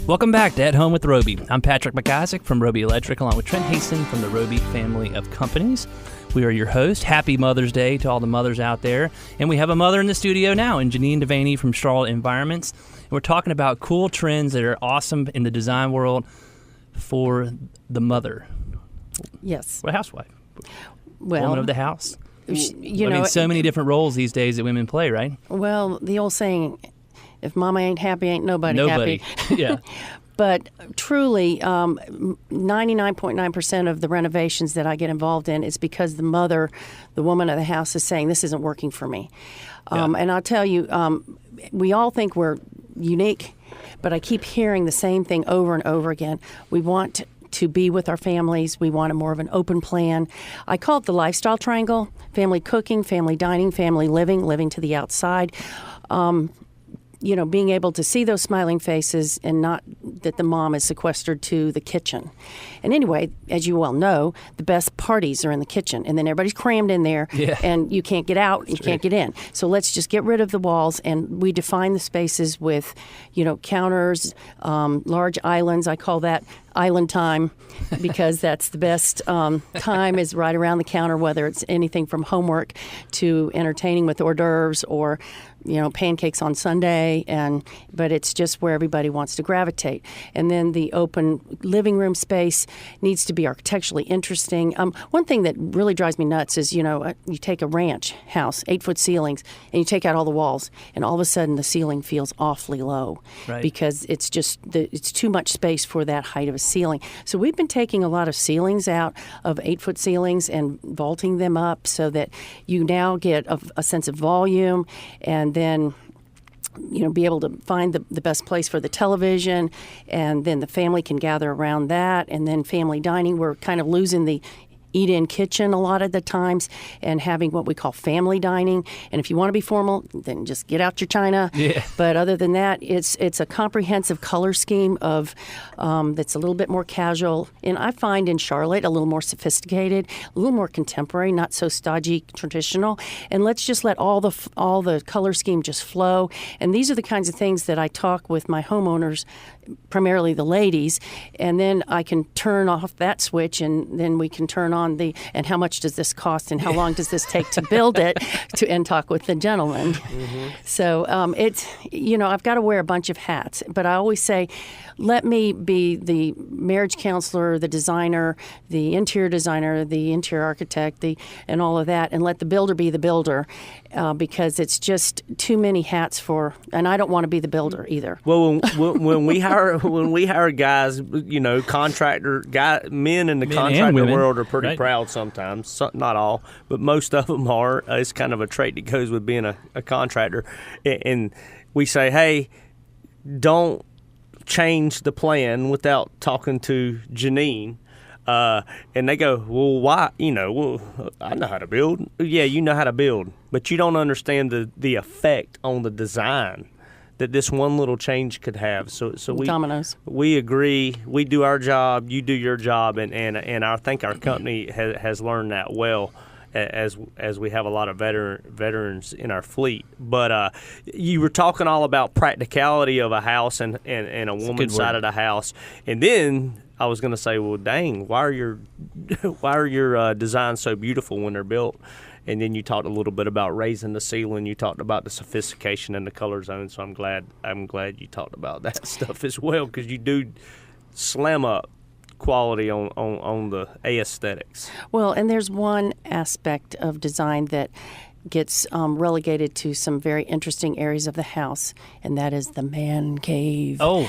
Welcome back to At Home with Roby. I'm Patrick McIsaac from Roby Electric, along with Trent Haston from the Roby family of companies. We are your host. Happy Mother's Day to all the mothers out there. And we have a mother in the studio now, and Jeanine DeVaney from Charlotte Environments. And we're talking about cool trends that are awesome in the design world for the mother. Yes. Or housewife. Well, woman of the house. You know, so many different roles these days that women play, right? Well, the old saying, if mama ain't happy, ain't nobody happy. Yeah. But truly, 99.9% of the renovations that I get involved in is because the mother, the woman of the house, is saying, this isn't working for me. And I'll tell you, we all think we're unique, but I keep hearing the same thing over and over again. We want to be with our families. We want a more of an open plan. I call it the lifestyle triangle: family cooking, family dining, family living, living to the outside. You know, being able to see those smiling faces and not that the mom is sequestered to the kitchen. And anyway, as you well know, the best parties are in the kitchen, and then everybody's crammed in there, and you can't get out, you can't get in. So let's just get rid of the walls, and we define the spaces with, you know, counters, large islands. I call that island time because that's the best time is right around the counter, whether it's anything from homework to entertaining with hors d'oeuvres or, you know, pancakes on Sunday, but it's just where everybody wants to gravitate. And then the open living room space needs to be architecturally interesting. One thing that really drives me nuts is, you know, you take a ranch house, 8-foot ceilings, and you take out all the walls, and all of a sudden the ceiling feels awfully low because it's just it's too much space for that height of a ceiling. So we've been taking a lot of ceilings out of 8-foot ceilings and vaulting them up so that you now get a sense of volume, and then, you know, be able to find the best place for the television, and then the family can gather around that. And then family dining, we're kind of losing the eat-in kitchen a lot of the times and having what we call family dining. And if you want to be formal, then just get out your china. Yeah. But other than that, it's a comprehensive color scheme of that's a little bit more casual. And I find in Charlotte a little more sophisticated, a little more contemporary, not so stodgy traditional. And let's just let all the color scheme just flow. And these are the kinds of things that I talk with my homeowners, primarily the ladies, and then I can turn off that switch, and then we can turn on and how much does this cost, and how long does this take to build it, and talk with the gentleman. Mm-hmm. So it's, you know, I've got to wear a bunch of hats, but I always say, let me be the marriage counselor, the designer, the interior architect, and all of that, and let the builder be the builder, because it's just too many hats and I don't want to be the builder either. Well, when we hire guys, you know, men in the contractor world are pretty proud sometimes. Not all, but most of them are. It's kind of a trait that goes with being a contractor, and we say, hey, don't change the plan without talking to Jeanine. And they go, well, why? You know, well, I know how to build. Yeah, you know how to build, but you don't understand the effect on the design that this one little change could have. So we agree. We do our job. You do your job, and I think our company has learned that well. As we have a lot of veterans in our fleet. But you were talking all about practicality of a house and a woman's side of the house. And then I was going to say, well, dang, why are your designs so beautiful when they're built? And then you talked a little bit about raising the ceiling. You talked about the sophistication and the color zone. So I'm glad you talked about that stuff as well, because you do slam up quality on the aesthetics. Well, and there's one aspect of design that gets relegated to some very interesting areas of the house, and that is the man cave. Oh,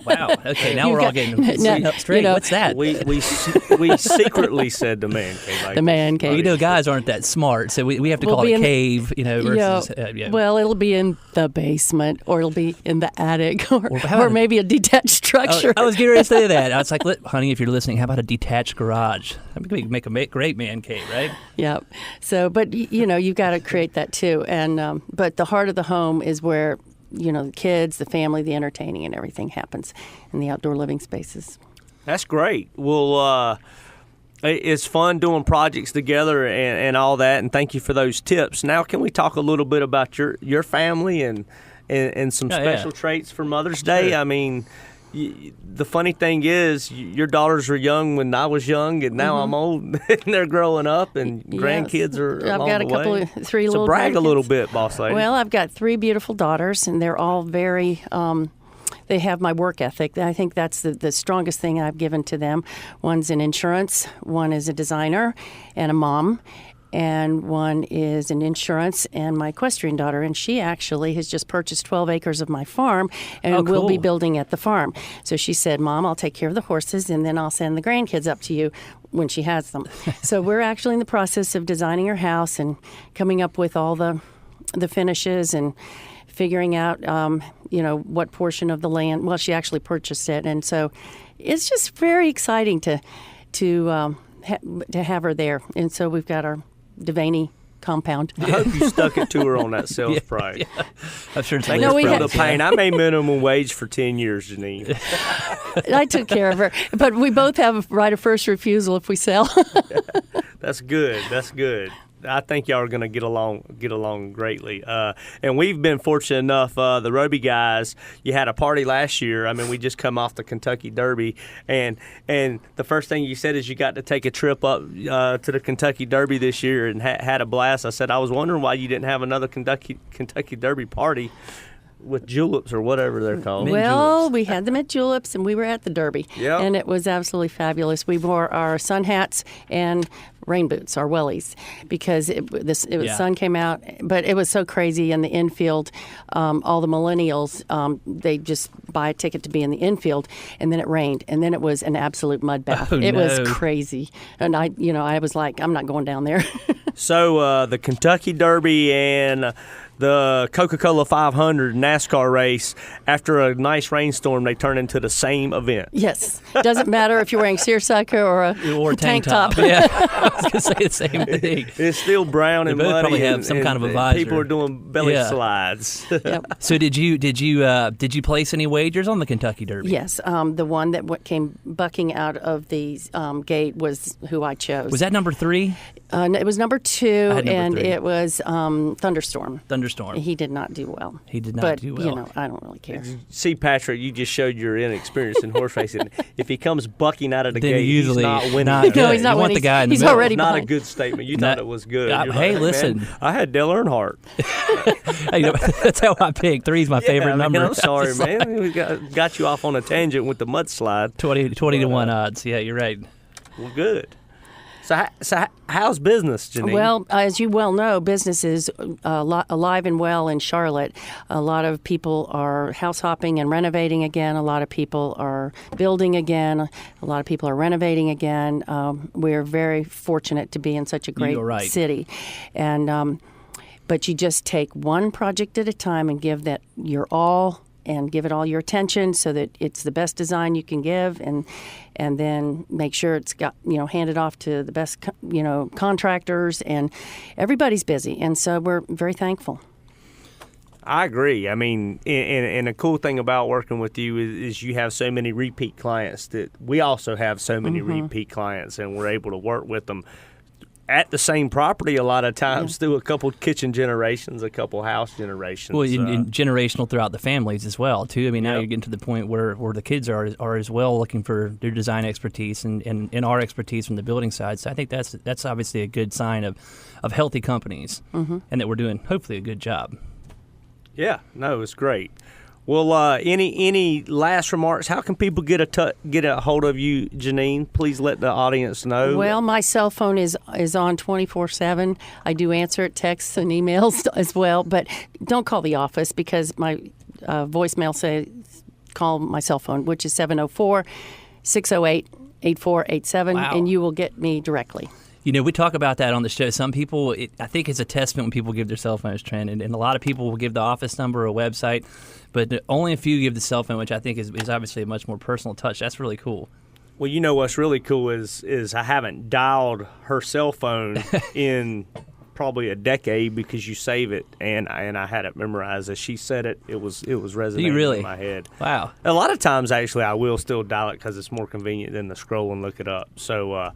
wow. Okay, now we're all getting up straight. You know, what's that? We secretly said the man cave. Like the man cave. Well, you know, guys aren't that smart, so we have to call it cave, you know, versus... Well, it'll be in the basement, or it'll be in the attic, or maybe a detached structure. I was getting ready to say that. I was like, honey, if you're listening, how about a detached garage? That would make a great man cave, right? Yep. So, but, you know, you've got to create that too. And but the heart of the home is where, you know, the kids, the family, the entertaining, and everything happens in the outdoor living spaces. That's great. Well, it's fun doing projects together and all that, and thank you for those tips. Now, can we talk a little bit about your family and some special traits for Mother's Day? Sure. I mean, the funny thing is, your daughters were young when I was young, and now I'm old, and they're growing up, and grandkids are along I've got the way. three little. So brag grandkids. a little bit, boss lady. Well, I've got 3 beautiful daughters, and they're all very. They have my work ethic. I think that's the strongest thing I've given to them. One's in insurance, one is a designer, and a mom. And one is in insurance, and my equestrian daughter, and she actually has just purchased 12 acres of my farm and will be building at the farm. So she said, Mom, I'll take care of the horses, and then I'll send the grandkids up to you when she has them. So we're actually in the process of designing her house and coming up with all the finishes and figuring out, what portion of the land. Well, she actually purchased it, and so it's just very exciting to have her there. And so we've got our DeVaney compound. I hope you stuck it to her on that sales price. Yeah. I'm sure it's the pain. I made minimum wage for 10 years, Jeanine. I took care of her. But we both have a right of first refusal if we sell. That's good. That's good. I think y'all are going to get along greatly. And we've been fortunate enough, the Roby guys, you had a party last year. I mean, we just come off the Kentucky Derby, and the first thing you said is you got to take a trip up to the Kentucky Derby this year and had a blast. I said, I was wondering why you didn't have another Kentucky Derby party with juleps or whatever they're called. Well, we had them at Juleps, and we were at the Derby. Yep. And it was absolutely fabulous. We wore our sun hats and rain boots, our wellies, because the sun came out. But it was so crazy in the infield. All the millennials, they just buy a ticket to be in the infield, and then it rained, and then it was an absolute mud bath. It was crazy. And I was like, I'm not going down there. So the Kentucky Derby and the Coca-Cola 500 NASCAR race, after a nice rainstorm, they turn into the same event. Yes. Doesn't matter if you're wearing seersucker or a tank top. Yeah, I was going to say the same thing. It's still brown and muddy. Probably have some kind of a visor. People are doing belly slides. Yep. So did you place any wagers on the Kentucky Derby? Yes. The one that came bucking out of the gate was who I chose. Was that number 3? It was number 2, and 3. it was Thunderstorm. He did not do well. He did not do well. But, I don't really care. See, Patrick, you just showed your inexperience in horse racing. If he comes bucking out of the then gate, usually he's not winning. No, he's not winning. Want the guy in the he's middle. already not behind. a good statement. You thought it was good. Hey, listen. Man, I had Dale Earnhardt. That's how I picked. 3's my favorite number. I'm sorry, man. We got you off on a tangent with the mudslide. 20 to 1 odds. Yeah, you're right. Well, good. So how's business, Jeanine? Well, as you well know, business is alive and well in Charlotte. A lot of people are house hopping and renovating again. A lot of people are building again. A lot of people are renovating again. We're very fortunate to be in such a great city. And but you just take one project at a time and give that your all, and give it all your attention so that it's the best design you can give, and then make sure it's got, handed off to the best, contractors, and everybody's busy. And so we're very thankful. I agree. I mean, and the cool thing about working with you is you have so many repeat clients that we also have so many repeat clients, and we're able to work with them at the same property a lot of times through a couple kitchen generations, a couple house generations. Well, and generational throughout the families as well, too. I mean, now you're getting to the point where the kids are as well looking for their design expertise and our expertise from the building side. So I think that's obviously a good sign of healthy companies and that we're doing, hopefully, a good job. Yeah, no, it's great. Well, any last remarks? How can people get a hold of you, Jeanine? Please let the audience know. Well, my cell phone is on 24/7. I do answer it, texts and emails as well, but don't call the office because my voicemail says call my cell phone, which is 704-608-8487, and you will get me directly. We talk about that on the show. Some people, I think it's a testament when people give their cell phones, Trent, and a lot of people will give the office number or a website, but only a few give the cell phone, which I think is obviously a much more personal touch. That's really cool. Well, what's really cool is I haven't dialed her cell phone in probably a decade because you save it, and I had it memorized. As she said it, it was resonating in my head. Wow. A lot of times, actually, I will still dial it because it's more convenient than to scroll and look it up. So,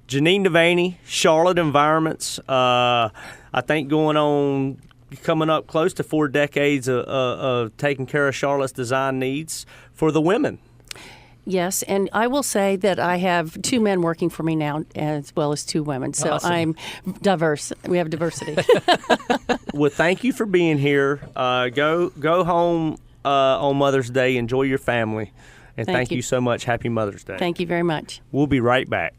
Jeanine DeVaney, Charlotte Environments. I think coming up close to 4 decades of taking care of Charlotte's design needs for the women. Yes, and I will say that I have 2 men working for me now as well as 2 women. So awesome. I'm diverse. We have diversity. Well, thank you for being here. Go home on Mother's Day. Enjoy your family. And thank you so much. Happy Mother's Day. Thank you very much. We'll be right back.